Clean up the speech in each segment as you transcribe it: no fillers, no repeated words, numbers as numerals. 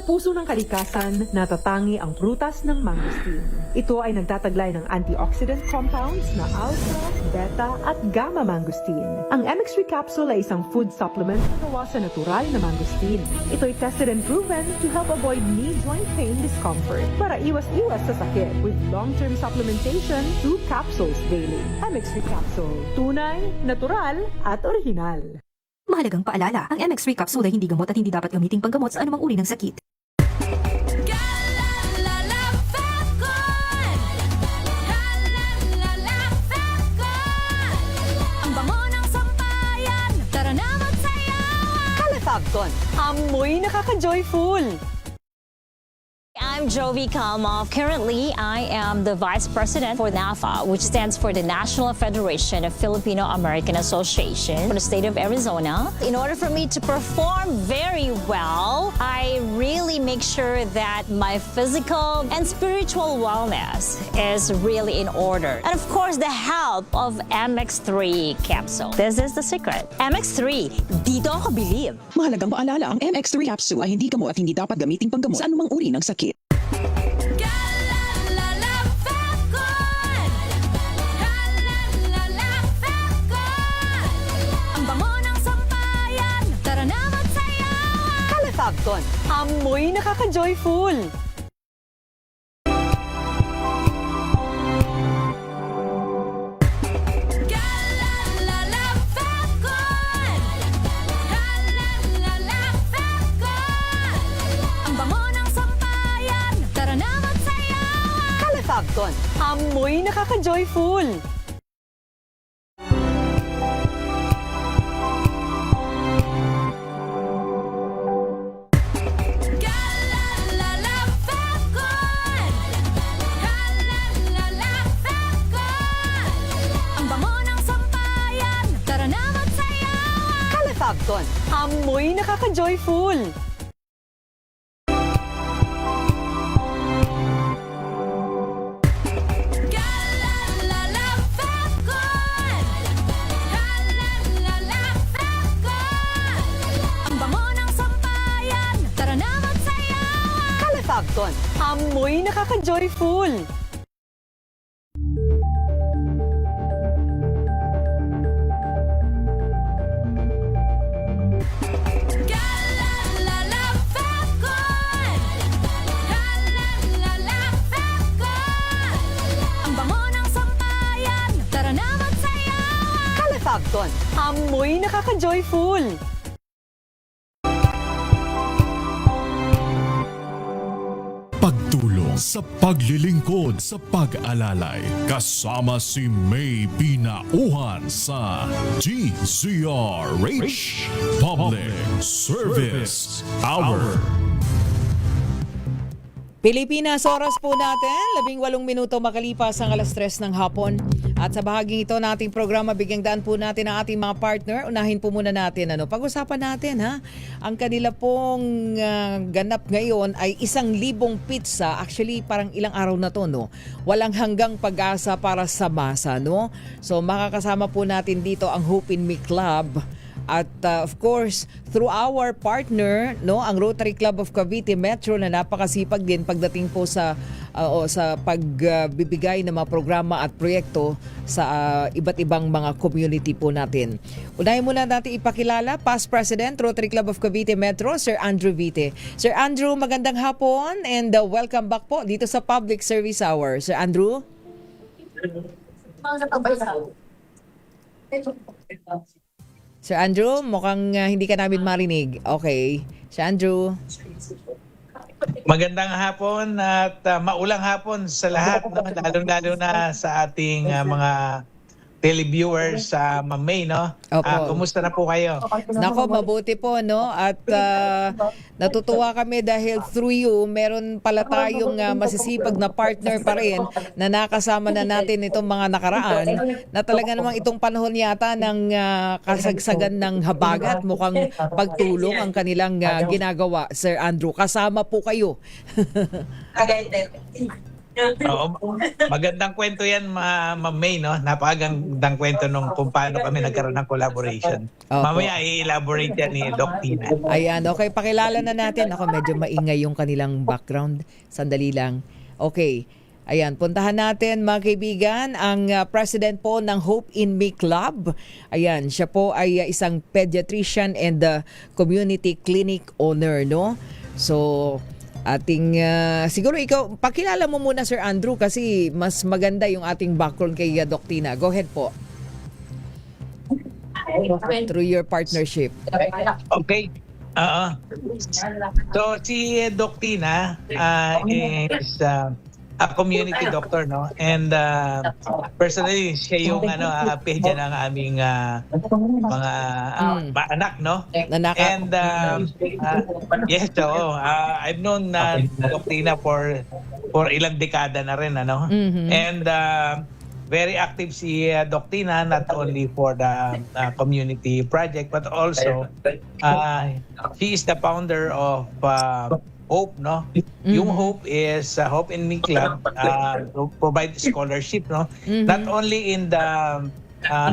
puso ng kalikasan, natatangi ang prutas ng mangosteen. Ito ay nagtataglay ng antioxidant compounds na alpha, beta at gamma mangosteen. Ang MX3 capsule ay isang food supplement na gawa sa natural na mangosteen. Ito ay tested and proven to help avoid knee joint pain discomfort para iwas-iwas sa sakit with long-term supplementation through capsules daily. MX3 capsule. Tunay, natural at orihinal. Mahalagang paalala, ang MX3 capsule ay hindi gamot at hindi dapat gamiting panggamot sa anumang uri ng sakit. Ang bango ng sampayan, tara na magsayawan. Kalafabton, amoy nakaka-joyful. I'm Jovi Kalmov. Currently, I am the Vice President for NAFA, which stands for the National Federation of Filipino-American Association for the state of Arizona. In order for me to perform very well, I really make sure that my physical and spiritual wellness is really in order. And of course, the help of MX3 capsule. This is the secret. MX3, dito ako believe. Mahalagang paalala, ang MX3 capsule ay hindi gamot at hindi dapat gamiting panggamot sa anumang uri ng sakit. Ang bango ng sampayan, tara na magsayawan. Kalafabton, amoy nakaka-joyful. Ang bango ng sampayan, tara na magsayawan. Kalafabton, amoy nakaka-joyful. Ang bango ng sampayan, tara na magsayawan. Kalafabton, amoy nakaka-joyful. Ang bango ng sampayan, tara na magsayawan. Kalafabton, amoy nakaka-joyful. Ang bango ng sampayan, tara na magsayawan. Kalafabton, amoy nakaka-joyful. Pagtulong sa paglilingkod sa pag-alalay. Kasama si May Pinauhan sa GCRH Public Service Hour. Pilipinas, oras po natin, 18 minuto makalipas ang alas 3 ng hapon. At sa bahaging ito nating programa, bigyang daan po natin ang ating mga partner. Unahin po muna natin, pag-usapan natin ang kanila pong ganap ngayon ay 1,000 pizza. Actually, parang ilang araw na to, no? Walang hanggang pag-asa para sa masa, no? So makakasama po natin dito ang Hope in Me Club. At of course, through our partner, ang Rotary Club of Cavite Metro na napakasipag din pagdating po sa pagbibigay ng mga programa at proyekto sa iba't ibang mga community po natin. Unahin muna natin ipakilala, Past President, Rotary Club of Cavite Metro, Sir Andrew Vite. Sir Andrew, magandang hapon and welcome back po dito sa Public Service Hour. Sir Andrew? Sir Andrew, mukhang hindi ka namin marinig. Okay. Sir Andrew. Magandang hapon at maulang hapon sa lahat, no? Lalo-lalo na sa ating mga televiewers sa Mamay, no? Kumusta na po kayo? Nako, mabuti po, no? At natutuwa kami dahil through you, meron pala tayong masisipag na partner pa rin na nakasama na natin itong mga nakaraan na talaga namang itong panahon yata ng kasagsagan ng habagat, mukhang pagtulong ang kanilang ginagawa, Sir Andrew. Kasama po kayo. Oo, magandang kwento yan, Ma'am May, no? Napakagandang kwento nung kung paano kami nagkaroon ng collaboration. Opo. Mamaya i-elaborate yan ni Doc Tina. Ayan, okay, pakilala na natin. Ako, medyo maingay yung kanilang background. Sandali lang. Okay. Ayan, puntahan natin mga kaibigan ang president po ng Hope in Me Club. Ayan, siya po ay isang pediatrician and community clinic owner, no? So, ating siguro ikaw, pakilala mo muna Sir Andrew kasi mas maganda yung ating background kay Doc Tina. Go ahead po. Through your partnership. Okay. So si Doc Tina is a community doctor, no? And personally siya yung pedya ng aming mga anak, no? And yes, so I've known Doc Tina for ilang dekada na rin, ano? And very active si Doc Tina, not only for the community project but also she is the founder of Hope, no? Yung Hope is Hope in Me Club to provide scholarship, no? Not only in the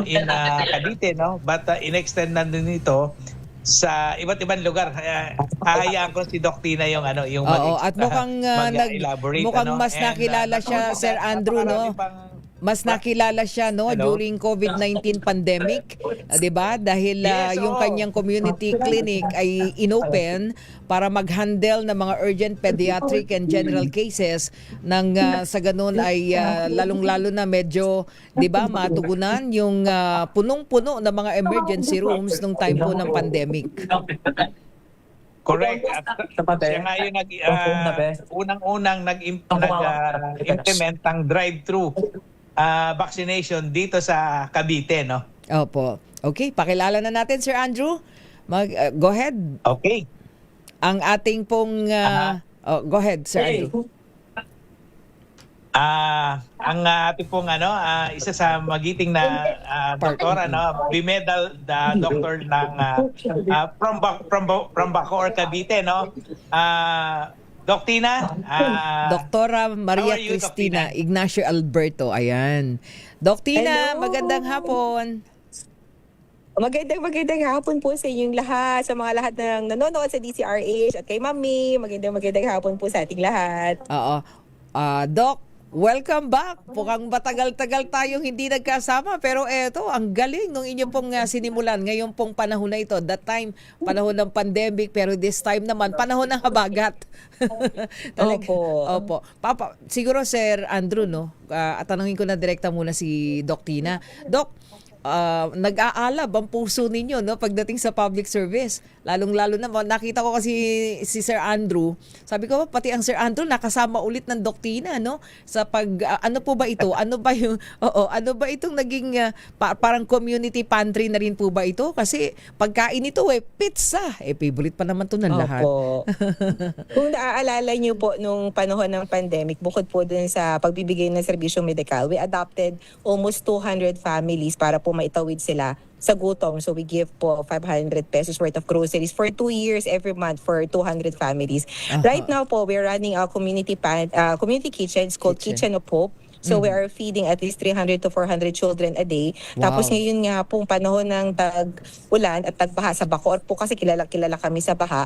in Cavite, no? But in-extend na din ito sa iba't ibang lugar. Hahayaan ko si Doc Tina yung yung at mukhang mag-elaborate, mukhang mas And, nakilala siya, Sir Andrew, no? Mas nakilala siya, no, during COVID-19 pandemic, 'di ba? Dahil yung kanyang community clinic ay inopen para mag-handle ng mga urgent pediatric and general cases nang sa ganun ay lalong-lalo na medyo, 'di ba, matugunan yung punong-puno ng mga emergency rooms nung time po ng pandemic. Correct. Siya nga yung unang-unang nag-implement ng drive-thru vaccination dito sa Cavite, no? Opo. Okay, pakilala na natin, Sir Andrew. Go ahead. Okay. Ang ating pong go ahead, Sir Andrew. Ang ating pong isa sa magiting na doktor, bimedal doctor ng from Bacoor, Cavite, no? Doc Tina, Doktora Maria how are you, Cristina Doc Tina? Ignacio Alberto. Ayan. Doc Tina, Hello. magandang hapon. Magandang hapon po sa inyong lahat, sa mga lahat ng nanonood sa DCRH at kay Mami. Magandang hapon po sa ating lahat. Oo. Doc, welcome back. Mukhang matagal-tagal tayong hindi nagkasama pero eto, ang galing nung inyo pong sinimulan ngayon pong panahon na ito. That time, panahon ng pandemic pero this time naman, panahon ng habagat. Opo. Papa, siguro Sir Andrew, no? At tanungin ko na direkta muna si Doc Tina. Doc, nag-aalab ang puso ninyo, no, pagdating sa public service. Lalong-lalo na nakita ko kasi si Sir Andrew. Sabi ko pati ang Sir Andrew nakasama ulit ng Doc Tina, no, sa ano po ba ito? Ano ba yung ano ba itong naging parang community pantry na rin po ba ito? Kasi pagkain ito pizza. Favorite pa naman to ng lahat. Opo. Kung naaalala niyo po nung panahon ng pandemic, bukod po dun sa pagbibigay ng serbisyong medikal, we adopted almost 200 families para po maitawid sila sa gutom. So we give po 500 pesos worth of groceries for 2 years every month for 200 families. Right now po, we're running a community kitchen. It's called Kitchen of Hope. So we are feeding at least 300 to 400 children a day. Wow. Tapos ngayon nga pong panahon ng tag-ulan at tagbaha sa Bacoor po kasi kilala kami sa baha.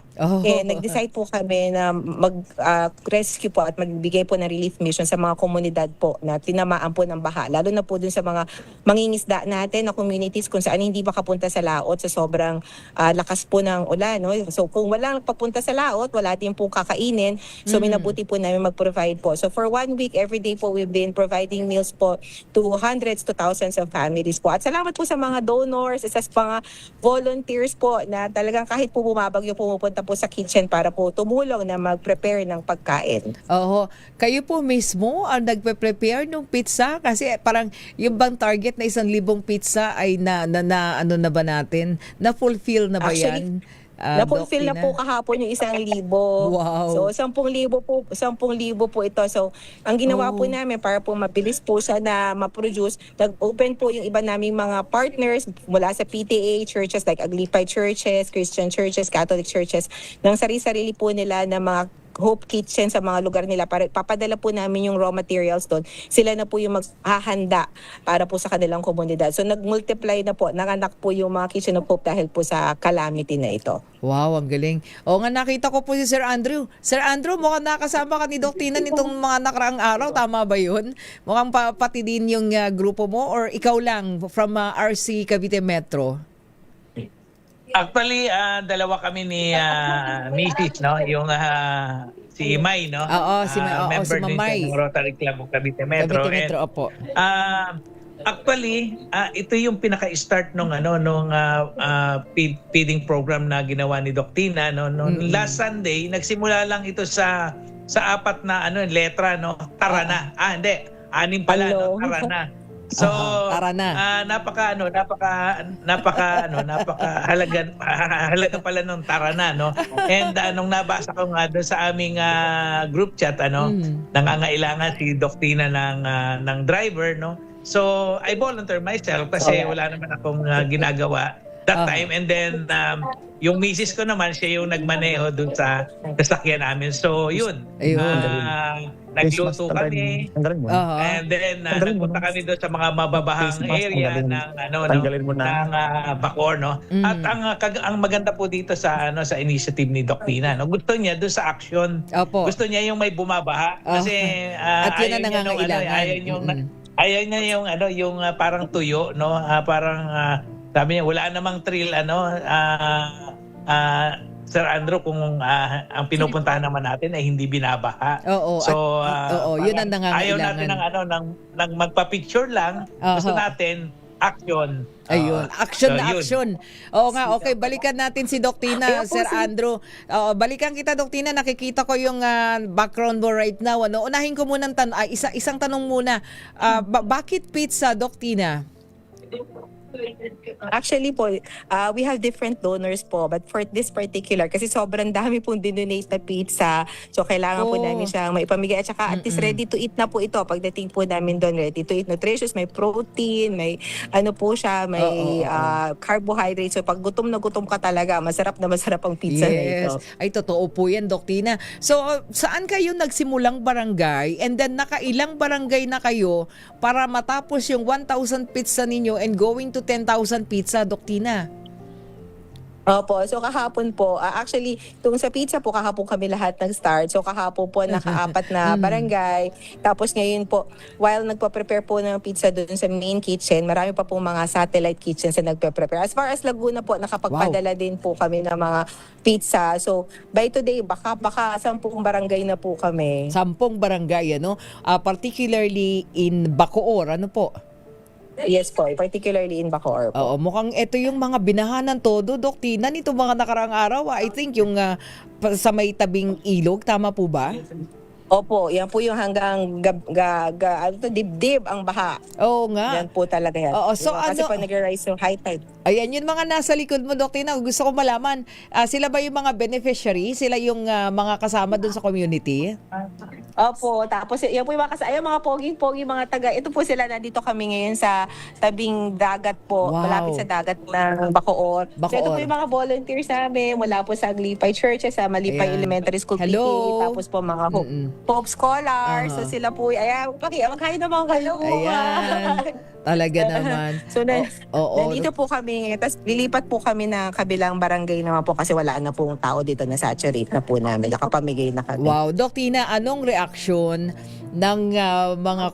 Nag-decide po kami na mag-rescue po at magbigay po ng relief mission sa mga komunidad po na tinamaan po ng baha. Lalo na po dun sa mga mangingisda natin na communities kung saan hindi makapunta sa laot sa sobrang lakas po ng ulan. No? So kung walang papunta sa laot, wala din po kakainin. So minabuti po namin mag-provide po. So for 1 week, every day po we've been providing meals po to hundreds to thousands of families po. At salamat po sa mga donors, sa mga volunteers po na talagang kahit po bumabagyo pumupunta po sa kitchen para po tumulong na mag-prepare ng pagkain. Kayo po mismo ang nagpe-prepare ng pizza kasi parang yung bang target na 1,000 pizza ay na ba natin? Na-fulfill na ba yan? Na-fulfill na po kahapon yung 1,000. Wow. So 10,000 po ito. So ang ginawa po namin para po mabilis po siya na ma-produce, nag-open po yung iba naming mga partners mula sa PTA churches like Aglipay churches, Christian churches, Catholic churches, ng sarili-sarili po nila na mga Hope Kitchen sa mga lugar nila. Para papadala po namin yung raw materials doon. Sila na po yung maghahanda para po sa kanilang komunidad. So nag-multiply na po, nanganak po yung mga Kitchen of Hope dahil po sa calamity na ito. Wow, ang galing. O nga, nakita ko po si Sir Andrew. Sir Andrew, mukhang nakasama ka ni Doc Tina nitong mga nakaraang araw. Tama ba yun? Mukhang pati din yung grupo mo or ikaw lang from RC Cavite Metro? Actually, dalawa kami ni Mrs., no? Yung si May, no? Oo, si May. Oo, member si din Mamay. siya ng Rotary Club of Cavite Metro. Cavite Metro, And, opo. Actually, ito yung pinaka-start nung feeding program na ginawa ni Doc Tina, no? Last Sunday, nagsimula lang ito sa 4 na letra, no? Tarana. Hindi. 6 pala, no? Tarana. So, Tarana. halaga pala nung Tarana, no? And nung nabasa ko nga doon sa aming group chat, nangangailangan si Doc Tina ng driver, no? So, I volunteer myself kasi wala naman akong ginagawa that time. And then, yung misis ko naman, siya yung nagmaneho dun sa sasakyan namin. So, yun. Nagluto kami. And then, nagpunta kami doon sa mga mababahang area ng Bacoor, no? At ang maganda po dito sa initiative ni Doc Tina, no? Gusto niya doon sa action. Opo. Gusto niya yung may bumabaha kasi At yun ang nangangailangan. Ayaw niya yung parang tuyo, no? Parang sabi niya wala namang trail Sir Andrew, kung ang pinupuntahan naman natin ay hindi binabaha. Oo. So Yun ang nangangailangan. ayaw natin ng magpa-picture lang. Gusto natin action. Ayun, action so, na yun. action. Oo nga, okay, balikan natin si Doc Tina, Sir Andrew. Balikan kita, Doc Tina, nakikita ko yung background mo right now. Unahin ko muna isang tanong muna. Bakit pizza, Doc Tina? Actually po, we have different donors po, but for this particular, kasi sobrang dami pong dinonate na pizza, so kailangan po namin siyang maipamigay at saka at least ready to eat na po ito. Pagdating po namin doon, ready to eat, nutritious, may protein, may po siya, may carbohydrates. So pag gutom na gutom ka talaga, masarap na masarap ang pizza na ito. Ay, totoo po yan, Doc Tina. So, saan kayo nagsimulang barangay and then nakailang barangay na kayo para matapos yung 1,000 pizza ninyo and going to 10,000 pizza, Doc Tina? Opo, so kahapon po, actually, tung sa pizza po, kahapon kami lahat nag-start. So kahapon po, naka-4 na barangay. Tapos ngayon po, while nagpa-prepare po ng pizza doon sa main kitchen, marami pa po mga satellite kitchens na nagpa-prepare. As far as Laguna po, nakapagpadala din po kami ng mga pizza. So by today, baka 10 barangay na po kami. 10 barangay, particularly in Bacoor, ano po? Yes po, particularly in Bacoor po. Oo, mukhang ito yung mga binahanan todo, Doc Tina, nito mga nakaraang araw. I think yung sa may tabing ilog, tama po ba? Opo, yan po yung hanggang dibdib ang baha. Oo nga. Yan po talaga yan. Oo, so kasi pa nag-rise yung high tide. Ayan, yung mga nasa likod mo, Doc Tina, gusto ko malaman, sila ba yung mga beneficiary? Sila yung mga kasama dun sa community? Opo, tapos yan po yung mga poging-pogi, mga taga. Ito po sila, nandito kami ngayon sa tabing dagat po, malapit sa dagat ng Bacoor. So ito po yung mga volunteers namin, mula po sa Aglipay Church, sa Malipay Elementary School PT, tapos po mga Hope Scholars. So sila po, magkain naman kayo. Ayan. Talaga naman. So nandito po kami, tapos lilipat po kami na kabilang barangay naman po kasi wala na pong tao dito, na saturate na po namin, nakapamigay na kami. Wow, Doc Tina, anong reaksyon ng mga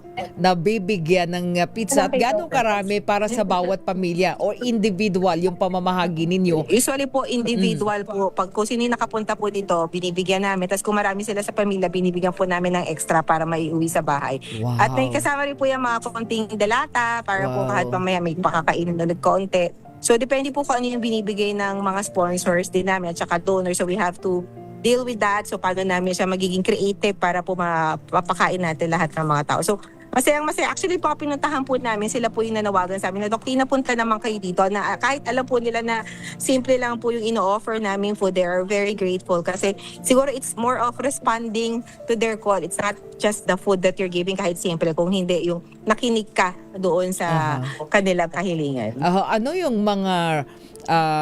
nabibigyan ng pizza at gano'ng karami para sa bawat pamilya or individual yung pamamahagi ninyo? Usually po individual po, pag kung sino nakapunta po dito, binibigyan namin, tapos kung marami sila sa pamilya, binibigyan po namin ng extra para maiuwi sa bahay. Wow. At may kasama rin po yung mga konting dalata para po kahit mamaya may pakakainin na nagkonti. So depende po kung ano yung binibigay ng mga sponsors din namin at saka donors, so we have to deal with that. So paano namin siya magiging creative para po mapakain natin lahat ng mga tao. So masayang-masaya. Actually po, pinuntahan po namin, sila po yung nanawagan sa amin na, Doc Tina, punta naman kayo dito, na kahit alam po nila na simple lang po yung ino-offer namin food, they are very grateful kasi siguro it's more of responding to their call. It's not just the food that you're giving kahit simple, kung hindi yung nakinig ka doon sa kanilang kahilingan. Ano yung mga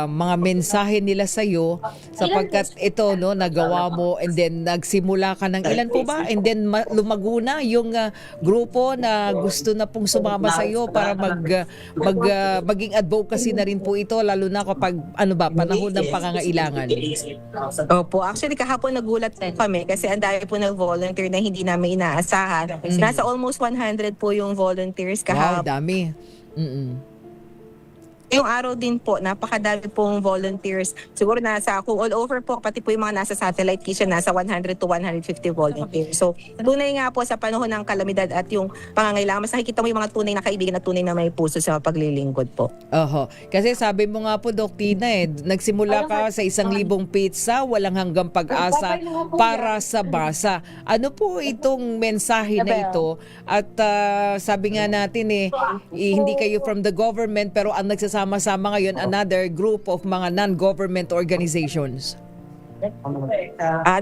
mga mensahe nila sa iyo sapagkat ito no nagawa mo and then nagsimula ka ng ilan po ba and then lumago na yung grupo na gusto na pong sumama sa iyo para maging advocacy na rin po ito lalo na kapag panahon ng pangangailangan. Opo, actually kahapon nagulat kami kasi ang dami po nag-volunteer na hindi namin inaasahan. Nasa almost 100 po yung volunteers Wow, kahapon. dami. Yung araw din po, napakadami pong volunteers. Siguro nasa, kung all over po, pati po yung mga nasa satellite kitchen, nasa 100 to 150 volunteers. So, tunay nga po sa panahon ng kalamidad at yung pangangailangan, mas nakikita mo yung mga tunay na kaibigan at tunay na may puso sa paglilingkod po. Oho. Kasi sabi mo nga po, Doc Tina, nagsimula ka sa 1,000 pizza, walang hanggang pag-asa para sa basa. Ano po itong mensahe na ito? At sabi nga natin hindi kayo from the government, pero ang nagsasama-sama ngayon, another group of mga non-government organizations.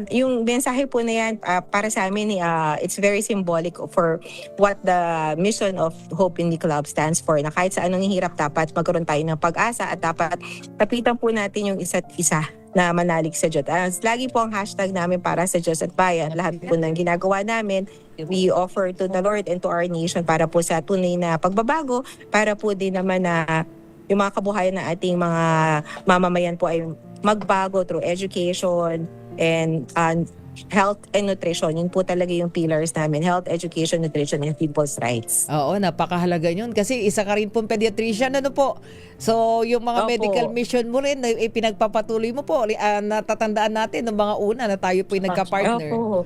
Yung mensahe po na yan, para sa amin, it's very symbolic for what the mission of Hope in the Club stands for. Na kahit sa anong hirap, dapat magkaroon tayo ng pag-asa at dapat kapitan po natin yung isa't isa na manalig sa Diyos. Lagi po ang hashtag namin para sa Diyos at Bayan. Lahat po ng ginagawa namin, we offer to the Lord and to our nation para po sa tunay na pagbabago, para po din naman na yung mga kabuhayan ng ating mga mamamayan po ay magbago through education and health and nutrition. Yun po talaga yung pillars namin. Health, education, nutrition, and people's rights. Oo, napakahalaga yun. Kasi isa ka rin pong pediatrician, ano po? So, yung mga Opo. medical mission mo rin, pinagpapatuloy mo po. Natatandaan natin ng mga una na tayo po yung nagka-partner. Opo.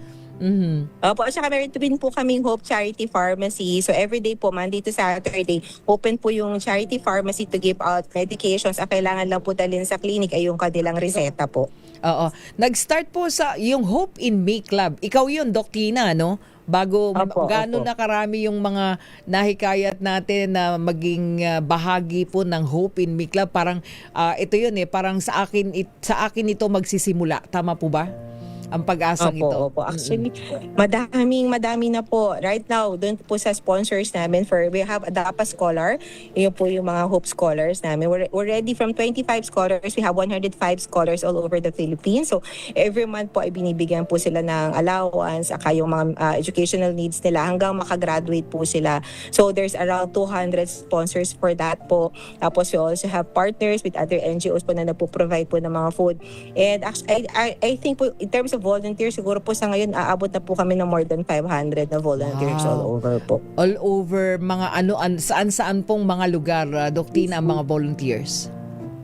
Opo, at saka meron din po kaming Hope Charity Pharmacy. So everyday po, Monday to Saturday, open po yung charity pharmacy to give out medications. Ang kailangan lang po dalhin sa clinic ay yung kanilang reseta po. Oo. Nag-start po sa yung Hope in Me Club. Ikaw yun, Doc Tina, no? Bago gaano na karami yung mga nahikayat natin na maging bahagi po ng Hope in Me Club. Parang ito yun parang sa akin ito magsisimula. Tama po ba? Ang pag-asang ito. Opo. Actually, madami na po. Right now, doon po sa sponsors namin we have a DAPA Scholar. Yun po yung mga Hope Scholars namin. We're already from 25 scholars. We have 105 scholars all over the Philippines. So, every month po ay binibigyan po sila ng allowance, aka yung mga educational needs nila hanggang makagraduate po sila. So, there's around 200 sponsors for that po. Tapos, we also have partners with other NGOs po na nagpo-provide po ng mga food. And actually, I think po, in terms of volunteers, siguro po sa ngayon aabot na po kami ng more than 500 na volunteers all over po. All over mga saan-saan pong mga lugar, Doc Tina, ang mga volunteers?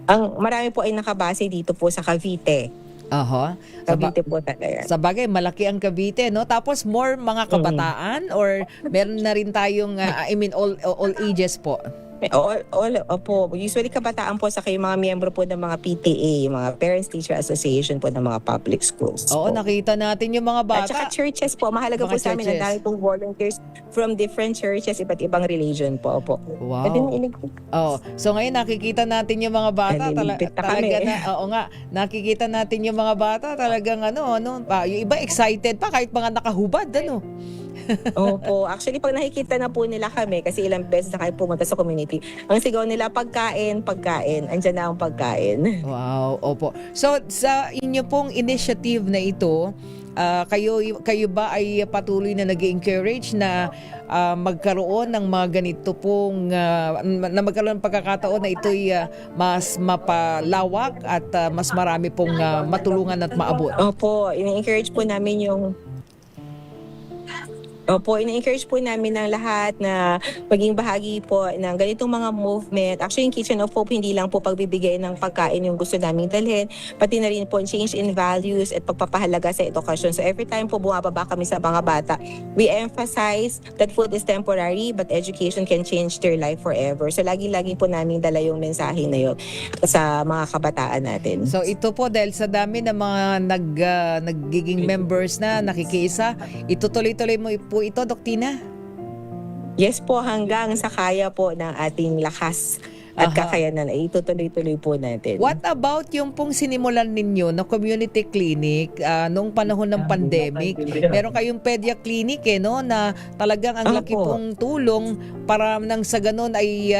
Ang marami po ay nakabase dito po sa Cavite. Cavite po talaga. Sa bagay, malaki ang Cavite, no? Tapos more mga kabataan or meron na rin tayong all ages po? Opo. Usually kabataan po sa kayo mga miyembro po ng mga PTA, mga Parents Teacher Association po ng mga public schools. Oo, po. nakita natin yung mga bata. At saka churches po. Mahalaga Mga po sa amin. Ang churches. dami pong volunteers from different churches, iba't ibang religion po. Opo. Wow. Pwede na ilig po. So ngayon nakikita natin yung mga bata Nalilipit na talaga kami. nakikita natin yung mga bata talagang yung iba excited pa kahit mga nakahubad Opo. Actually, pag nakikita na po nila kami, kasi ilang beses na kayo pumunta sa community, ang sigaw nila, pagkain. Andyan na ang pagkain. Wow, opo. So sa inyo pong initiative na ito, kayo ba ay patuloy na nag-encourage na magkaroon ng mga ganito pong na magkaroon ng pagkakataon na ito'y mas mapalawak at mas marami pong matulungan at maabot? Opo. In-encourage po namin in-encourage po namin ng lahat na maging bahagi po ng ganitong mga movement. Actually, yung Kitchen of Hope, hindi lang po pagbibigay ng pagkain yung gusto namin dalhin, pati na rin po change in values at pagpapahalaga sa edukasyon. So every time po bumababa kami sa mga bata, we emphasize that food is temporary but education can change their life forever. So lagi-lagi po namin dala yung mensahe na yun sa mga kabataan natin. So ito po dahil sa dami ng mga nagiging members na nakikiisa, itutuloy-tuloy mo po ito, Doc Tina? Yes po, hanggang sa kaya po ng ating lakas. at Aha. kakayanan ay itutuloy-tuloy po natin. What about yung pong sinimulan ninyo na community clinic nung panahon ng pandemic? Meron kayong pedia clinic no na talagang ang laki Opo. pong tulong para nang sa ganun ay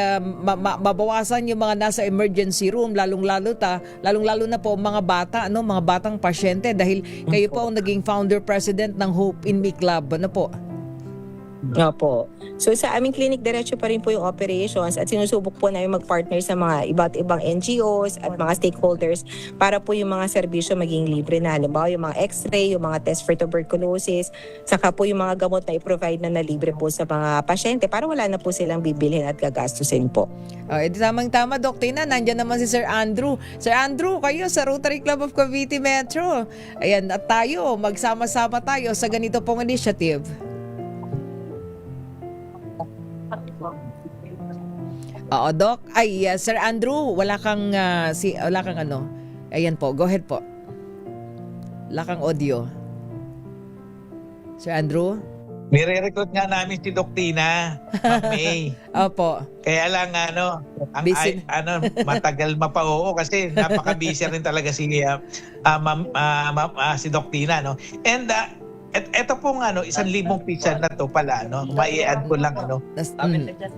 mabawasan yung mga nasa emergency room lalong-lalo na po mga bata mga batang pasyente dahil kayo po ang naging founder president ng Hope in Me Club. Ano po? Opo. So sa aming clinic, diretso pa rin po yung operations at sinusubok po namin mag-partner sa mga iba't ibang NGOs at mga stakeholders para po yung mga serbisyo maging libre na. Halimbawa yung mga x-ray, yung mga test for tuberculosis, saka po yung mga gamot na i-provide na libre po sa mga pasyente para wala na po silang bibilhin at gagastusin po. Tamang-tama, Dok Tina. Nandyan naman si Sir Andrew. Sir Andrew, kayo sa Rotary Club of Cavite Metro. Ayan, at tayo, magsama-sama tayo sa ganito pong initiative. Oo, Doc. Sir Andrew, wala kang ano. Ayan po, go ahead po. Wala kang audio. Sir Andrew? Nire-recruit nga namin si Doc Tina, Ma'am May. Opo. Kaya lang Busy. matagal mapauo kasi napaka-busy rin talaga si si Doc Tina, no. And eto pong 1,000 pizza na to pala, no. Mai-add ko lang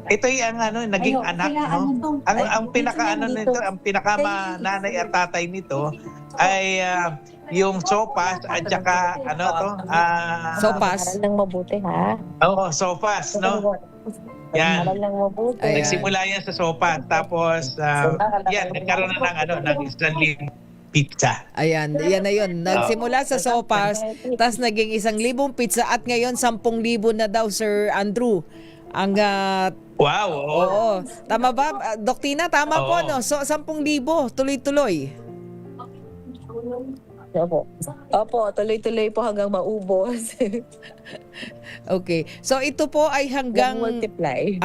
Ito yung naging anak, no. Ang pinaka nito, ang pinaka nanay at tatay nito ay yung sopas at saka Sopas. Aral lang mabuti, ha? Oo, sopas, no. Yan. Aral lang mabuti. Ayan. Nagsimula yan sa sopas, tapos nagkaroon na ng 1,000 pizza. Ayan, yan na yun. Nagsimula sa sopas, tas naging 1,000 pizza at ngayon 10,000 na daw, Sir Andrew. Ang Wow! oo. Tama ba? Dok Tina, tama Oo. po, no? So, 10,000, tuloy-tuloy. Opo, tuloy-tuloy po hanggang maubos. Okay. So, ito po ay hanggang Multiply.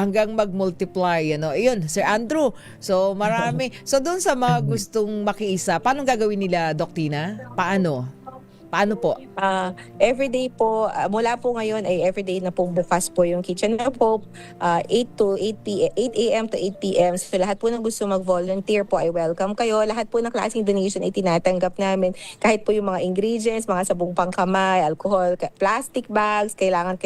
Ayun, Sir Andrew. So, marami. So, doon sa mga gustong makiisa, paano gagawin nila, Dok Tina? Paano po? Everyday po, mula po ngayon ay everyday na pong bukas po yung Kitchen of Hope, 8 a.m. to 8 p.m. So lahat po ng gusto mag-volunteer po ay welcome kayo. Lahat po ng klaseng donation ay tinatanggap namin. Kahit po yung mga ingredients, mga sabong pangkamay, alcohol, plastic bags, kailangan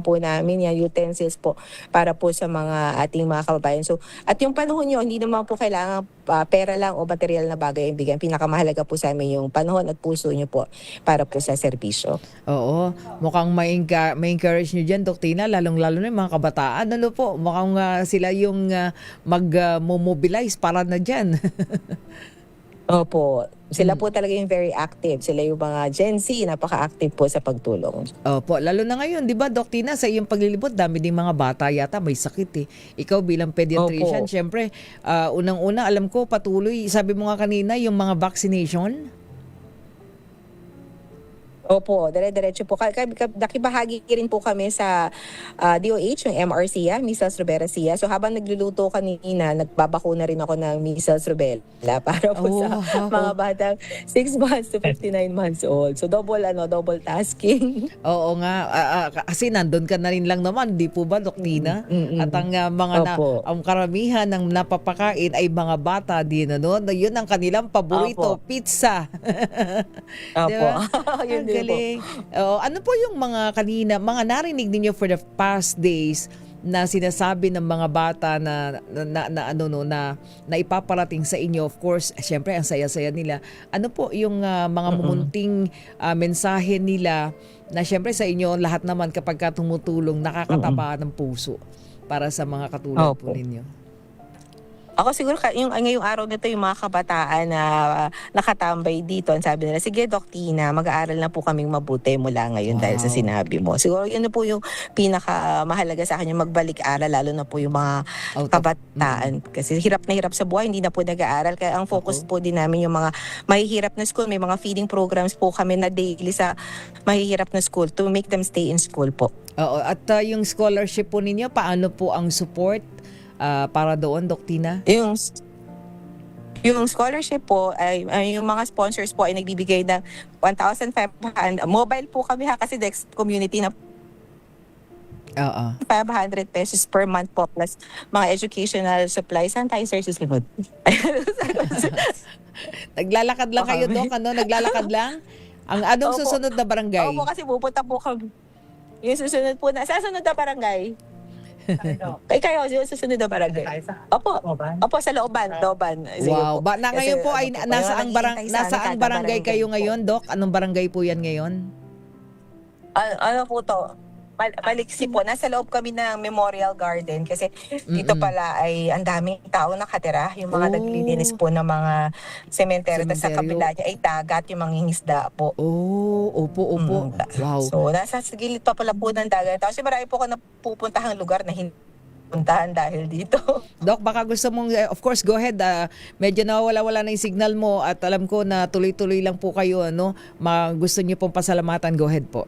po namin yan, utensils po para po sa mga ating mga kababayan. So, at yung panahon nyo, hindi naman po kailangan pera lang o material na bagay ang bigyan. Pinakamahalaga po sa amin yung panahon at puso nyo po para po sa serbisyo. Oo. Mukhang may encourage nyo dyan, Dok Tina, lalong-lalo na yung mga kabataan. Ano po? Mukhang sila yung mag-mobilize para na dyan. Opo. Sila po talaga yung very active. Sila yung mga Gen Z, napaka-active po sa pagtulong. Opo, lalo na ngayon, di ba, Dok Tina, sa iyong paglilibot, dami ding mga bata yata may sakit eh. Ikaw bilang pediatrician, Opo. syempre, unang-una, alam ko, patuloy, sabi mo nga kanina, yung mga vaccination. Opo, dire-diretso po. Nakibahagi rin po kami sa DOH, yung MRCA, Measles Rubella Sia. So habang nagluluto kanina, nagbabakuna rin ako ng Measles Rubella para po sa mga batang 6 months to 59 months old. So double tasking. Oo nga, kasi nandun ka na rin lang naman, di po ba, Dok Tina? At ang ang karamihan ng napapakain ay mga bata din, ano? Yun ang kanilang paborito, pizza. Opo. Diba? Yun din po. Galing. Ano po yung mga narinig niyo for the past days na sinasabi ng mga bata na ipaparating sa inyo? Of course, syempre ang saya-saya nila. Ano po yung mga mumunting mensahe nila na syempre sa inyo lahat naman kapag tumutulong nakakataba ng puso para sa mga katulad po ninyo? Ako siguro ngayong araw nito yung mga kabataan na nakatambay dito, ang sabi nila, sige Doc Tina, mag-aaral na po kaming mabuti mula ngayon dahil sa sinabi mo. Siguro yun na po yung pinakamahalaga sa akin, yung magbalik-aral, lalo na po yung mga kabataan. Kasi hirap na hirap sa buhay, hindi na po nag-aaral. Kaya ang focus po din namin yung mga mahihirap na school. May mga feeding programs po kami na daily sa mahihirap na school to make them stay in school po. Oo, at yung scholarship po ninyo, paano po ang support para doon, Dok Tina? Yung scholarship po, ay yung mga sponsors po ay nagbibigay ng 1,500. Mobile po kami kasi Dex Community na Oo. 500 pesos per month po plus mga educational supplies. Saan tayo, sir, susunod? Naglalakad lang kayo, Doc? Ano? Naglalakad lang? Ang anong Opo. susunod na barangay? Opo, kasi pupunta po kami. Yung susunod po na, sa susunod na barangay? Kay kayo, yung susunod na barangay. Opo, opo, sa Looban. Sige Wow. po. Na Kasi, ngayon po ay ano po, nasaang naghihintay sa nasaang kada barangay kayo ngayon, Doc? Anong barangay po yan ngayon? Ano po to? Paliksi po. Nasa loob kami ng Memorial Garden kasi dito pala ay ang daming tao nakatira. Yung mga naglilinis po ng mga sementeryo. Tapos sa Sementeryo. kabila niya ay dagat, yung mga isda po. Oh, opo. Wow. So, nasa gilid pa pala po ng dagat. Tapos marami po ako napupuntahang lugar na hindi puntahan dahil dito. Doc, baka gusto mong, of course, go ahead. Medyo nawawala-wala na yung signal mo at alam ko na tuloy-tuloy lang po kayo. Gusto niyo pong pasalamatan, go ahead po.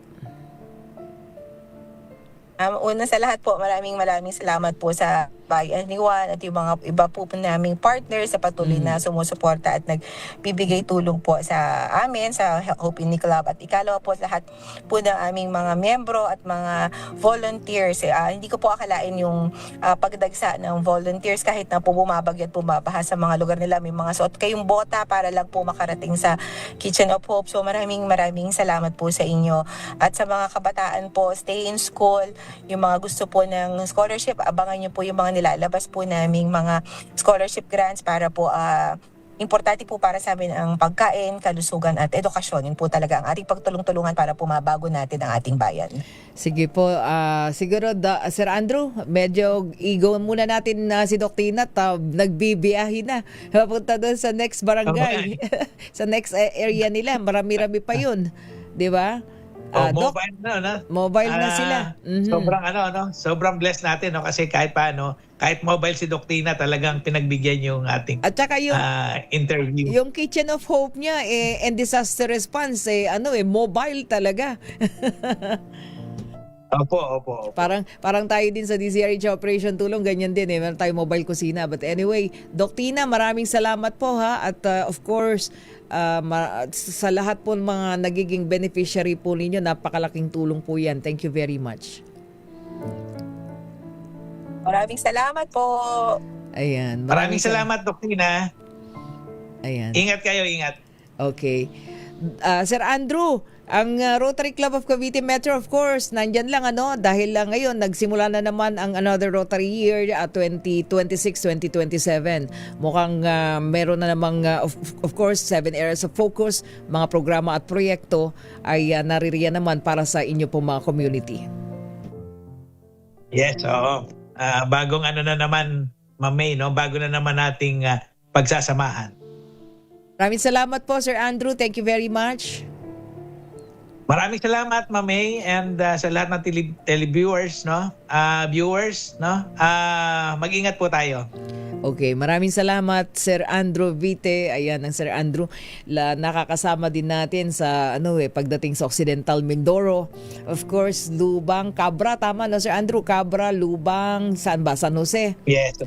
Una sa lahat po, maraming salamat po sa Bayan ni Juan at yung mga iba po naming partners sa patuloy na sumusuporta at nagbibigay tulong po sa amin, sa Hope in the Club. At ikalawa po lahat po ng aming mga miyembro at mga volunteers. Hindi ko po akalain yung pagdagsa ng volunteers kahit na po bumabagyo at bumabaha sa mga lugar nila. May mga suot kayong bota para lang po makarating sa Kitchen of Hope. So maraming salamat po sa inyo. At sa mga kabataan po, stay in school. Yung mga gusto po ng scholarship, abangan nyo po yung mga nilalabas po naming mga scholarship grants para po importante po para sa amin ang pagkain, kalusugan at edukasyon. Yun po talaga ang ating pagtulong-tulungan para pumabago natin ang ating bayan. Sige po, siguro Sir Andrew, medyo igo muna natin si Doc Tina, nagbibiyahe na. Papunta doon sa next barangay. Sa next area nila, marami-rami pa yun. Di ba? Doc, mobile na sila. Sobrang blessed natin kasi kahit mobile si Doc Tina, talagang pinagbigyan yung ating at saka yung interview. Yung Kitchen of Hope niya and disaster response mobile talaga. Opo. Parang tayo din sa DZRH Operation Tulong, ganyan din meron tayong mobile kusina. But anyway, Doc Tina, maraming salamat po at of course sa lahat po mga nagiging beneficiary po ninyo, napakalaking tulong po yan. Thank you very much. Maraming salamat po. Ayan. Maraming salamat, Doc Tina. Ayan. Ingat kayo, ingat. Okay. Sir Andrew, ang Rotary Club of Cavite Metro, of course, nandyan lang dahil ngayon nagsimula na naman ang another Rotary year 2026-2027. Mukhang meron na namang of course 7 areas of focus, mga programa at proyekto ay naririyan naman para sa inyo po mga community. Yes, oo. Bagong na naman, Ma'am May, bago na naman nating pagsasamahan. Maraming salamat po, Sir Andrew. Thank you very much. Maraming salamat, Ma'am May, and sa lahat ng televiewers, mag-ingat po tayo. Okay, maraming salamat Sir Andrew Vite. Ayan ang Sir Andrew, nakakasama din natin sa pagdating sa Occidental Mindoro. Of course, Lubang, Cabra, tama no Sir Andrew? Cabra, Lubang, saan ba? San Jose? Yes,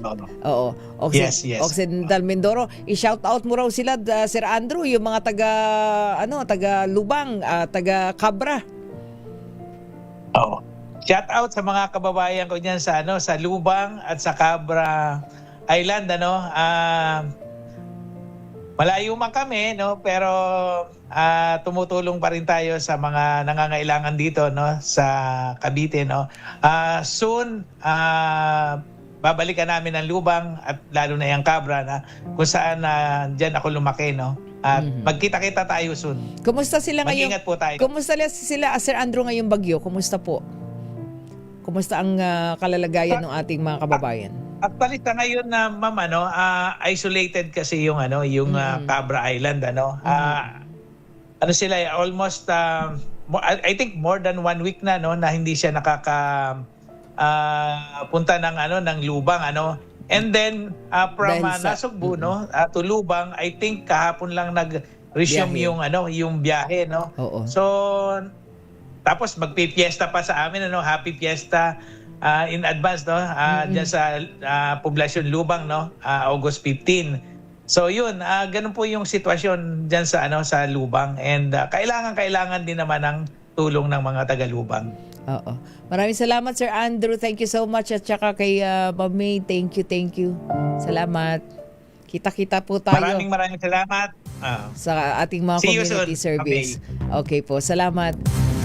Oo. Yes. Occidental Mindoro. I-shout out mo raw sila Sir Andrew, yung mga taga Lubang, taga Cabra. Oo. Shout out sa mga kababayan ko diyan sa Lubang at sa Cabra Island malayo man kami pero tumutulong pa rin tayo sa mga nangangailangan dito sa Cavite soon babalikan namin ang Lubang at lalo na yung Cabra kung saan diyan ako lumaki at magkita-kita tayo soon. Kumusta sila ngayon? Mag-ingat po tayo. Kumusta sila Sir Andrew ngayong bagyo? Kumusta po? Kumusta ang kalalagayan ng ating mga kababayan? Actually sa ngayon ma'am isolated kasi yung Cabra Island sila almost I think more than 1 week na hindi siya punta ng Lubang and then from Nasugbu to Lubang I think kahapon lang nag-resume yung biyahe Oo. So tapos magpipiesta pa sa amin happy fiesta in advance diyan sa poblasyon Lubang August 15. So yun, ganun po yung sitwasyon diyan sa sa Lubang and kailangan din naman ng tulong ng mga taga Lubang. Oo. Maraming salamat, Sir Andrew. Thank you so much. At saka kay Ma'am May, thank you. Salamat. Kita-kita po tayo Maraming salamat. sa ating mga See you community soon. service. Okay po, salamat.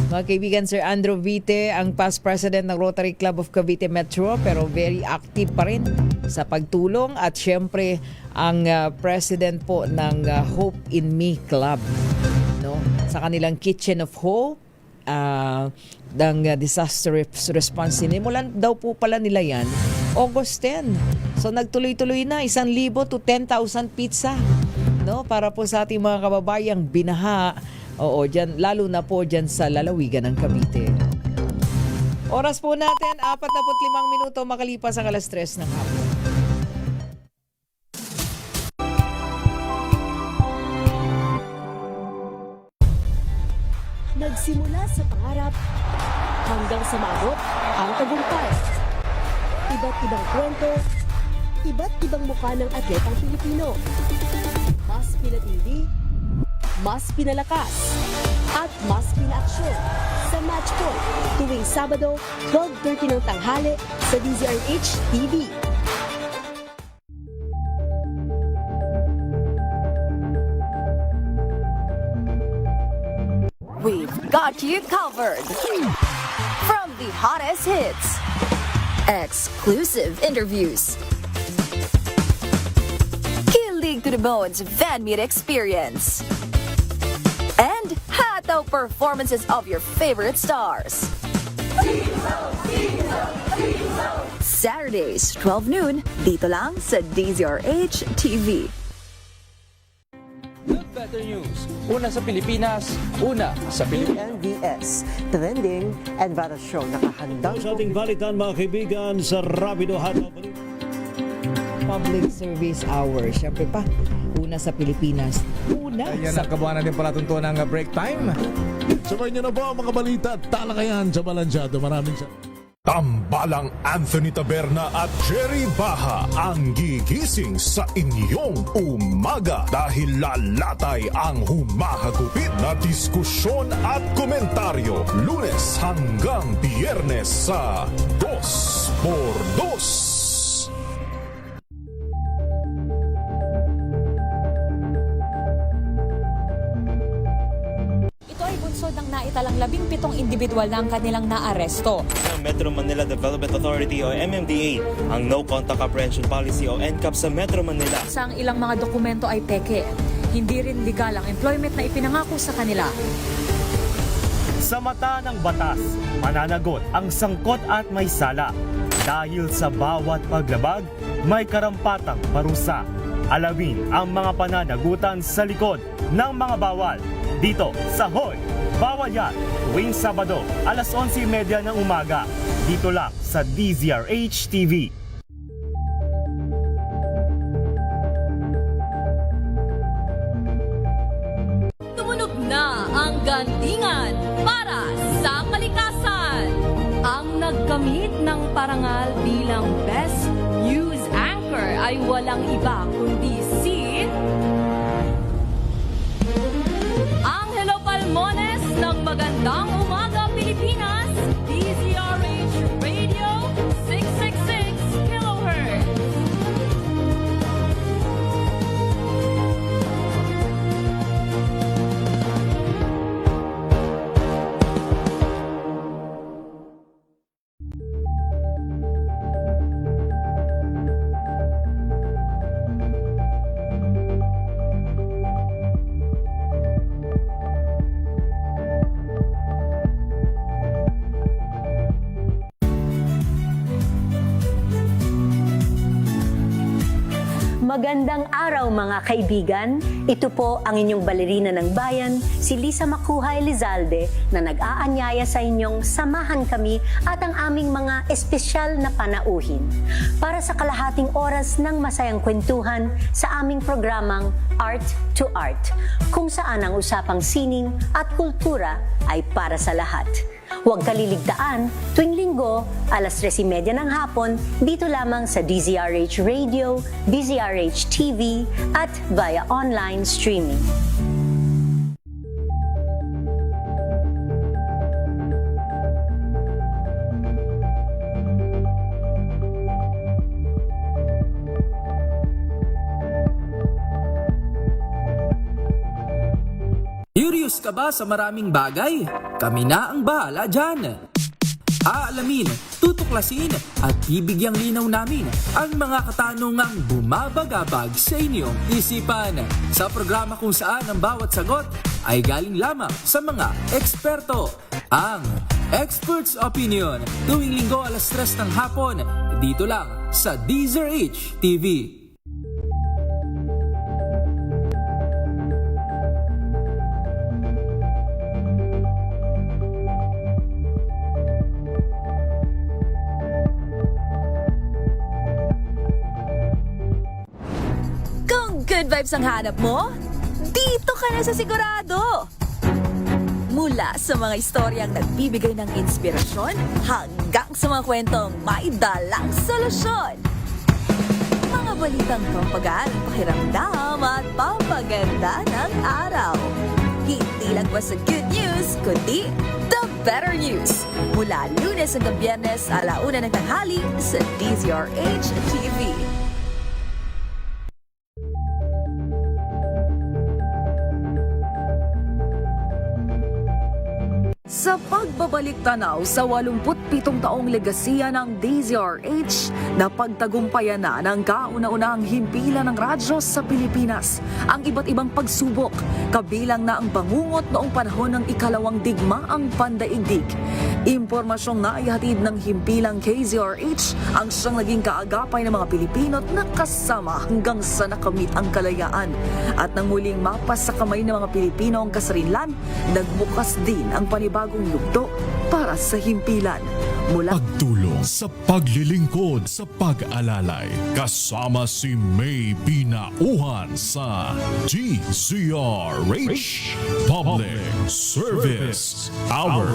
Mga kaibigan, Sir Andrew Vite, ang past president ng Rotary Club of Cavite Metro, pero very active pa rin sa pagtulong, at syempre ang president po ng Hope in Me Club, no? Sa kanilang Kitchen of Hope, ng disaster response. Sinimulan daw po pala nila yan August 10. So nagtuloy-tuloy na 1,000 to 10,000 pizza, no, para po sa ating mga kababayang binaha. Oo, dyan, lalo na po dyan sa lalawigan ng Cavite. Oras po natin 45 minuto makalipas ang 3:00 ng hapon. Nagsimula sa pangarap hanggang sa maabot ang tagumpay. Iba't ibang kwento, iba't ibang mukha ng atletang Pilipino. Mas pinatindi, mas pinalakas, at mas pinaaksyon sa Match Point tuwing Sabado, 12:30 ng tanghali sa DZRH TV. We've got you covered. From the hottest hits, exclusive interviews, kilig to the bones fan meet experience, and hataw performances of your favorite stars. Saturdays, 12 noon, dito lang sa DZRH TV. Better news. Una sa Pilipinas, una sa Pilipinas. NBS, Trending and Bara Show. Nakahandang sa ating balitan mga kaibigan sa Rapido Hataw. Public Service Hour. Siyempre pa, una sa Pilipinas. Una Ayan sa... ang kabuhanan din pala tuntunan ng break time. Sabay niyo na po ang mga balita at talakayan sa Balansyado. Maraming Tambalang Anthony Taberna at Jerry Baha ang gigising sa inyong umaga dahil lalatay ang humahagupit na diskusyon at komentaryo Lunes hanggang Biyernes sa 2x2. Ng naitalang 17 individual na ang kanilang naaresto. Metro Manila Development Authority o MMDA ang No Contact Apprehension Policy o NCAP sa Metro Manila. Sa ilang mga dokumento ay peke. Hindi rin legal ang employment na ipinangako sa kanila. Sa mata ng batas, mananagot ang sangkot at may sala. Dahil sa bawat paglabag, may karampatang parusa. Alamin ang mga pananagutan sa likod ng mga bawal. Dito sa Hoy! Bawal yan, tuwing Sabado, 11:30 ng umaga. Dito lang sa DZRH TV. Tumunog na ang gandingan para sa kalikasan. Ang nagkamit ng parangal bilang Best News Anchor ay walang iba kundi si Angelo Palmones ng Magandang Umaga Pilipinas, DZRH Radio 666 kHz. Magandang araw mga kaibigan. Ito po ang inyong balerina ng bayan, si Lisa Makuhay Lizalde, na nag-aanyaya sa inyong samahan kami at ang aming mga espesyal na panauhin para sa kalahating oras ng masayang kwentuhan sa aming programang Art to Art, kung saan ang usapang sining at kultura ay para sa lahat. Huwag kaliligtaan, tuwing linggo, 3:30 ng hapon, dito lamang sa DZRH Radio, DZRH TV, at via online streaming. Curious ka ba sa maraming bagay? Kami na ang bahala dyan. Aalamin, tutuklasin at bibigyang linaw namin ang mga katanungang bumabagabag sa inyong isipan. Sa programa kung saan ang bawat sagot ay galing lamang sa mga eksperto. Ang Expert's Opinion, tuwing linggo 3:00 ng hapon, dito lang sa DZRH TV. Kung good vibes ang hanap mo, dito ka na sa sigurado! Mula sa mga istoryang nagbibigay ng inspirasyon hanggang sa mga kwentong may dalang solusyon. Mga balitang pampagaan, pakiramdam at pampaganda ng araw. Hindi lang basta good news, kundi the better news. Mula Lunes hanggang Biyernes, 1:00 ng tanghali sa DZRH TV. Sa pagbabalik tanaw sa 87 taong legasiya ng DZRH, napagtagumpayan na ng kauna-unahang himpilan ng radyo sa Pilipinas ang iba't ibang pagsubok, kabilang na ang bangungot noong panahon ng ikalawang digmaang pandaigdig. Impormasyong naihatid ng himpilang KZRH ang siyang naging kaagapay ng mga Pilipino at nakasama hanggang sa nakamit ang kalayaan. At nang muling mapas sa kamay ng mga Pilipino ang kasarinlan, nagbukas din ang panibagong yugto para sa himpilan. Mula Pagtulong sa paglilingkod sa pag-alalay. Kasama si May Pinauhan sa DZRH Public Service Hour.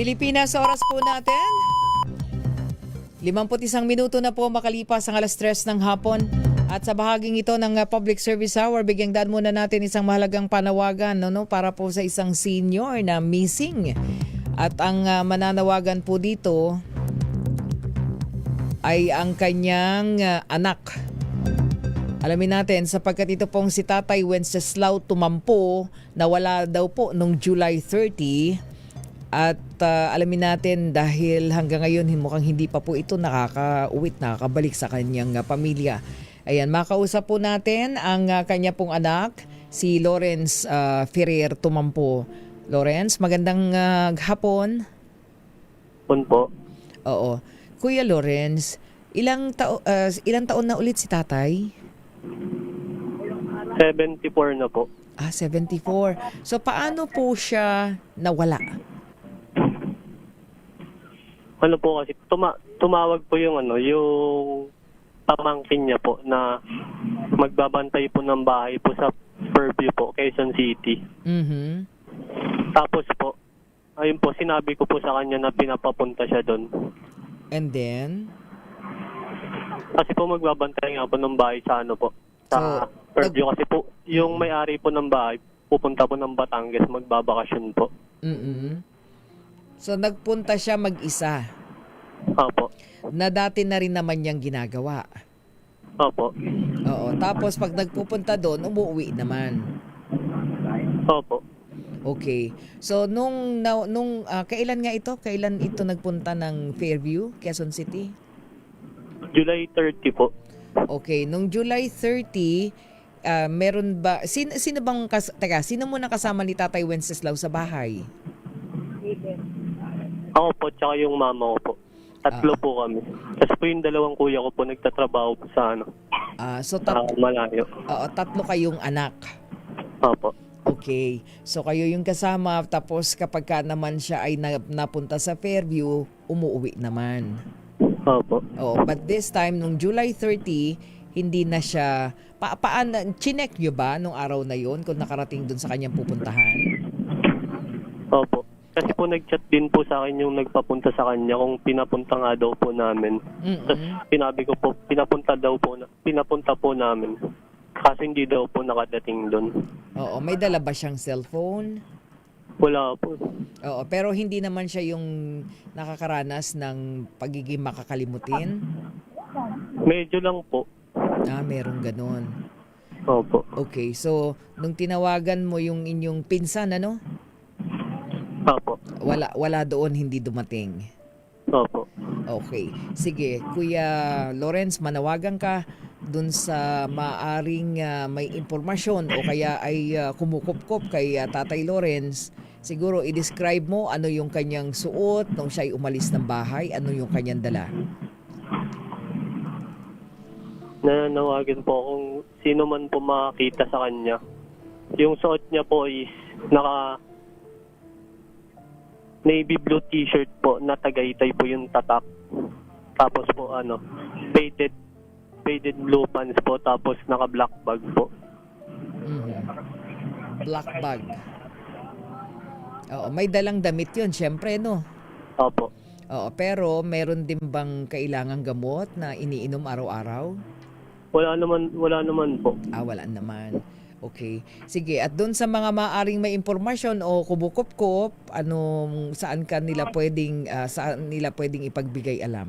Pilipinas, oras po natin. 51 minuto na po makalipas ang 3:00 ng hapon. At sa bahaging ito ng Public Service Hour, bigyang daan muna natin isang mahalagang panawagan para po sa isang senior na missing. At ang mananawagan po dito ay ang kanyang anak. Alamin natin sapagkat ito pong si Tatay Wenceslao Tumampo nawala daw po noong July 30. At alamin natin dahil hanggang ngayon mukhang hindi pa po ito nakakabalik sa kanyang pamilya. Ayan, makausap po natin ang kanya pong anak, si Lawrence Ferrer Tumampo. Lawrence, magandang hapon. Hapon po. Oo. Kuya Lawrence, ilang taon na ulit si tatay? 74 na po. 74. So paano po siya nawala? Ano po kasi tumawag po yung pamangkin niya po na magbabantay po ng bahay po sa Fairview po, Quezon City. Mhm. Tapos po, ayun po, sinabi ko po sa kanya na pinapapunta siya doon. And then? Kasi po magbabantay nga po ng bahay sa sa Fairview kasi po, yung may-ari po ng bahay, pupunta po ng Batangas, magbabakasyon po. Mhm. So nagpunta siya mag-isa? Opo. Na dati na rin naman niyang ginagawa? Opo. Oo. Tapos pag nagpupunta doon, umuwi naman? Opo. Okay. So kailan nga ito? Kailan ito nagpunta ng Fairview, Quezon City? July 30 po. Okay. Nung July 30, meron ba... Sino muna kasama ni Tatay Wenceslao sa bahay? Ako po, tsaka yung mama ko po. Tatlo po kami. Tapos po yung dalawang kuya ko po nagtatrabaho po sa malayo. Oo, tatlo kayong anak. Opo. Okay. So kayo yung kasama, tapos kapag ka naman siya ay napunta sa Fairview, umuwi naman. Opo. Oo, but this time, nung July 30, hindi na siya... Chinek nyo ba nung araw na yon kung nakarating dun sa kanyang pupuntahan? Opo. Kasi po nag-chat din po sa akin yung nagpapunta sa kanya kung pinapunta nga daw po namin. Tapos sinabi ko po, pinapunta po namin. Kasi hindi daw po nakadating doon. Oo, may dala ba siyang cellphone? Wala po. Oo, pero hindi naman siya yung nakakaranas ng pagiging makakalimutin? Medyo lang po. Meron ganun. Opo. Okay, so nung tinawagan mo yung inyong pinsan, ano? Opo. Wala doon, hindi dumating. Opo. Okay. Sige, Kuya Lawrence, manawagan ka dun sa maaring may impormasyon o kaya ay kumukupkop kay Tatay Lawrence. Siguro i-describe mo ano yung kanyang suot nung siya ay umalis ng bahay, ano yung kanyang dala. Nananawagan po kung sino man po makakita sa kanya. Yung suot niya po is navy blue t-shirt po na Tagaytay po yung tatak. Tapos po faded blue pants po, tapos naka black bag po. Black bag. Oo, may dalang damit yun, syempre, no? Opo. Oo, pero meron din bang kailangang gamot na iniinom araw-araw? Wala naman po. Wala naman. Okay. Sige, at doon sa mga maaring may impormasyon o kubukop-kop, saan nila pwedeng ipagbigay alam?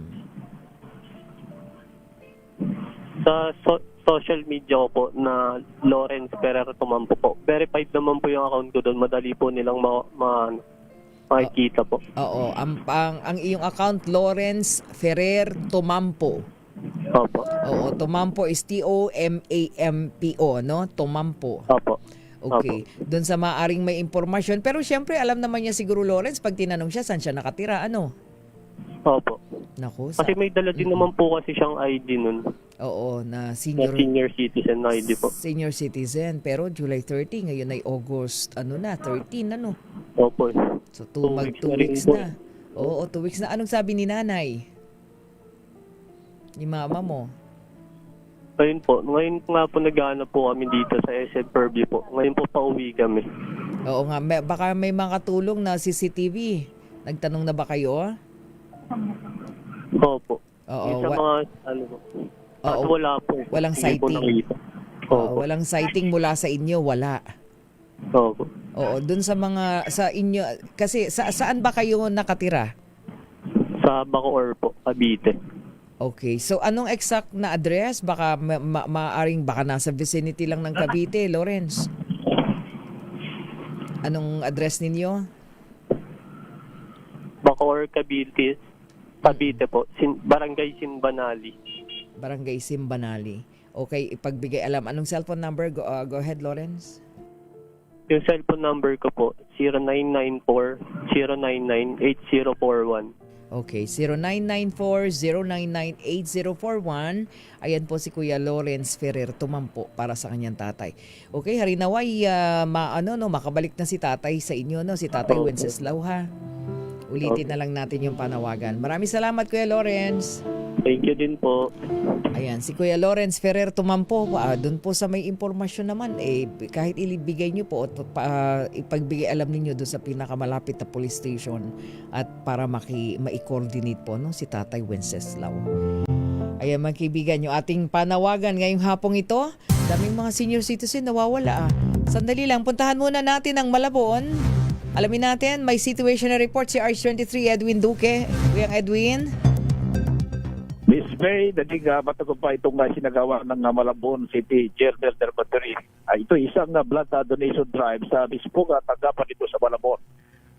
Sa social media ko po na Lawrence Ferrer Tumampo po. Verified naman po yung account ko doon. Madali po nilang makikita po. Oo, ang iyong account Lawrence Ferrer Tumampo. Opo. Oo, Tumampo is T-O-M-A-M-P-O, no? Tumampo. Opo. Okay. Doon sa maaring may impormasyon. Pero syempre, alam naman niya siguro, Lawrence, pag tinanong siya, saan siya nakatira, ano? Opo. Naku. Kasi may dala din naman po kasi siyang ID nun. Oo, na senior citizen na ID po. Senior citizen. Pero July 30, ngayon ay August, 13, ano? Opo. So, 2 weeks na. Oo, 2 weeks na. Anong sabi ni nanay? Ni mama mo? Ngayon nga po naghahanap po kami dito sa SM Purview po. Ngayon po pauwi kami. Oo nga, baka may mga katulong na CCTV. Nagtanong na ba kayo? Opo. Oo. Yung sa mga, wala po. Walang sighting. Walang sighting mula sa inyo, wala. Opo. Oo, dun sa inyo, kasi saan ba kayo nakatira? Sa Bacoor po, Cavite. Okay, so anong exact na address? Baka maaring baka nasa vicinity lang ng Cavite, Lawrence. Anong address ninyo? Bacoor, Cavite po. Barangay Simbanali. Barangay Simbanali. Okay, ipagbigay alam. Anong cellphone number? Go ahead, Lawrence. Yung cellphone number ko po, 0994-099-8041. Okay, 0994-099-8041. Ayan po si Kuya Lawrence Ferrer Tumampo para sa kanyang tatay. Okay, harinaway makabalik na si tatay sa inyo, no? Si Tatay Wenceslao, ha? Ulitin na lang natin yung panawagan. Maraming salamat, Kuya Lawrence. Thank you din po. Ayan, si Kuya Lawrence Ferrer Tumampo, doon po sa may impormasyon naman, kahit ilibigay nyo po at ipagbigay alam ninyo doon sa pinakamalapit na police station at para ma-coordinate po, no, si Tatay Wenceslao. Ayan, mga kaibigan, yung ating panawagan ngayong hapong ito, daming mga senior citizen nawawala. Sandali lang, puntahan muna natin ang Malabon. Alamin natin, may situational report si RH23 Edwin Duque. Kuyang Edwin. Miss May, naging matagumpay itong sinagawa ng Malabon City General Dormitory. Ito isang blood donation drive sa mismong tanggapan dito sa Malabon.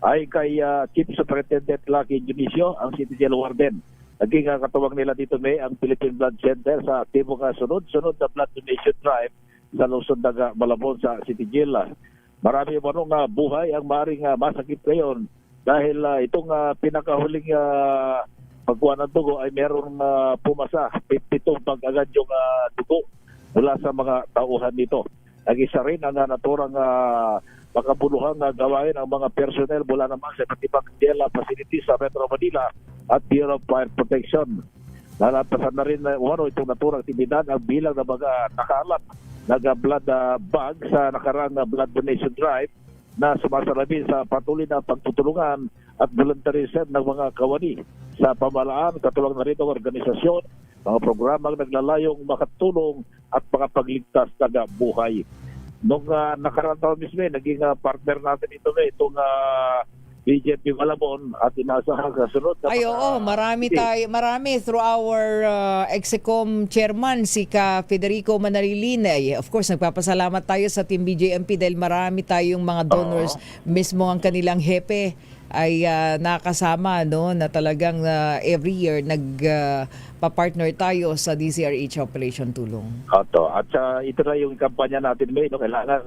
Ay kay Chief Superintendent Lucky Junicio, ang City Jail Warden. Naging katuwang nila dito May ang Philippine Blood Center sa timog sunod-sunod na blood donation drive sa Luzon, Malabon sa City Jail. Marami manong buhay ang maaaring masakit ngayon dahil itong pinakahuling pagkuha ng dugo ay merong pumasa, 52 pag-agad yung dugo mula sa mga tauhan nito. Nag-isa rin ang naturang makabuluhang gawain ang mga personnel mula naman sa iba't ibang jail facilities sa Metro Manila at Bureau of Fire Protection. Nalampasan na rin itong naturang aktibidad ang bilang ng mga nakaalat nag-blood bag sa nakarang blood donation drive na sumasalamin sa patuloy na pagtutulungan at volunteerism ng mga kawani sa pamahalaan, katulong na rito ang organisasyon, mga programang naglalayong makatulong at makapagligtas ng buhay. nung nakaraan taon mismo, naging partner natin ito itong BJP Malabon at inaasahan sa sunod. Ay oo, marami through our Execom chairman si Ka Federico Manarilin. Of course, nagpapasalamat tayo sa Team BJMP dahil marami tayong mga donors, mismo ang kanilang hepe ay nakasama na talagang every year nagpa-partner tayo sa DZRH Operation Tulong. At ito na yung kampanya natin ngayon. Kailangan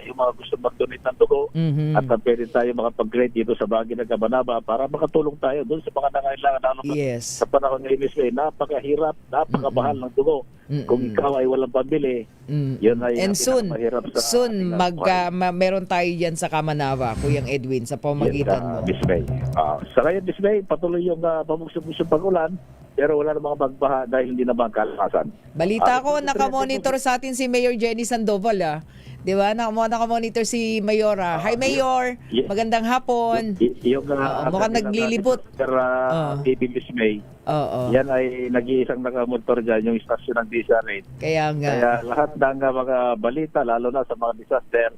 yung mga gusto mag-donate ng dugo at pwede tayo makapag-grade dito sa Baguio ng Cabanaba para makatulong tayo doon sa mga nangailangan. Sa panahon ngayon mismo, napakahirap, napakabahal ng dugo. Kung ikaw ay walang pambili, yun ay mahirap sa meron tayo dyan sa Cabanaba, Kuyang Edwin, sa pamagitan mo. Sa ngayon, Miss May, patuloy yung pamugsog-mugsog pag-ulan, pero wala namang magbaha dahil hindi naman kalakasan. Balita ko, nakamonitor sa atin si Mayor Jenny Sandoval, Di ba? Nakamonitor si Mayora. Hi, Mayor! Magandang hapon. Mukhang naglilibot. TV Miss May. Yan ay nag-iisang nakamonitor dyan, yung istasyon ng DZRH. Kaya lahat ng mga balita, lalo na sa mga disaster,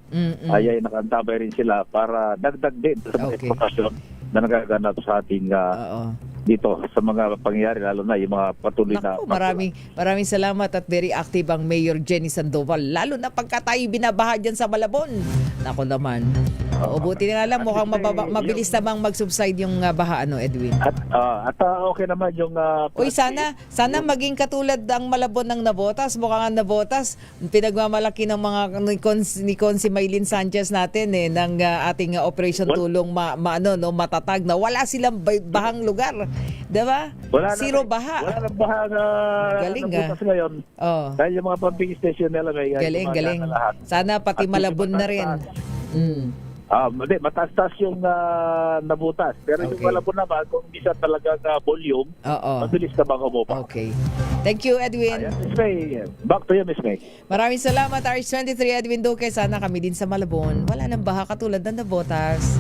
ay nakantabay rin sila para dagdag din sa mga impormasyon na nagaganap sa ating dito sa mga pangyayari, lalo na yung mga patuloy na... Maraming salamat at very active ang Mayor Jenny Sandoval, lalo na pagka tayo binabaha dyan sa Malabon. Nako naman. Buti na lang, mukhang mabilis namang mag-subside yung baha, Edwin. At okay naman yung... Uy, sana maging katulad ang Malabon ng Navotas. Mukhang ang Navotas, pinagmamalaki ng mga ni Consi Maylin Sanchez natin ng ating Operation Tulong matatag na wala silang bahang lugar. Diba? Zero baha. Wala nang baha na nabutas ngayon. Dahil yung mga pumping station nila may galing. Sana pati Malabon na rin. Mataas-taas yung nabutas. Pero yung Malabon naman, kung hindi siya talagang volume, mabilis na bang umupa. Okay. Thank you, Edwin. Miss May. Back to you, Miss May. Maraming salamat, RH23 Edwin Duque. Sana kami din sa Malabon. Wala nang baha katulad ng nabotas.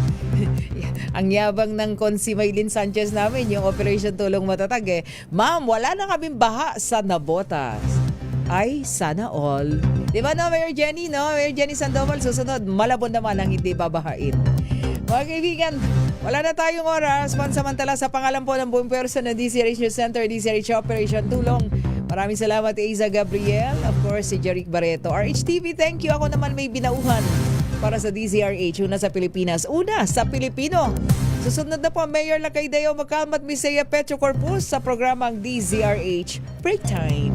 Ang yabang ng Consi Maylin Sanchez namin, yung Operation Tulong Matatag Ma'am, wala na kaming baha sa Nabotas. Ay, sana all. Di ba Mayor Jenny, Mayor Jenny Sandoval, susunod, Malabon naman ang hindi babahain. Mga kaibigan, wala na tayong oras. Pansamantala sa pangalan po ng buong person ng DZRH News Center, DZRH Operation Tulong. Maraming salamat Isa Gabriel, of course si Jeric Barreto. RHTV, thank you. Ako naman may binauhan para sa DZRH, una sa Pilipinas, una sa Pilipino. Susunod na po Mayor Lacaydeo Macalmat Misaya Petro Corpus sa programang DZRH Break Time.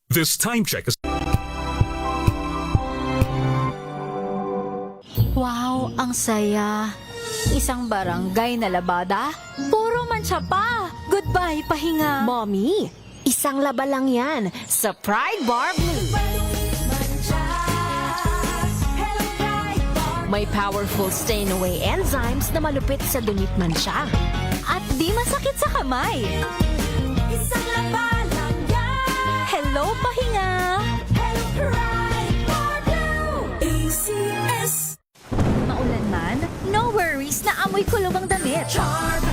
This time check is... Wow, ang saya. Isang barangay na labada, puro mancha pa. Goodbye, pahinga. Mommy, isang laba lang yan sa Pride Bar Blue. May powerful stain-away enzymes na malupit sa dunit mansya. At di masakit sa kamay. Isang laba lang yan. Hello, pahinga. Hello, Pride Bar Blue. ACS. Maulan man, no worries na amoy kulubang damit. Charm.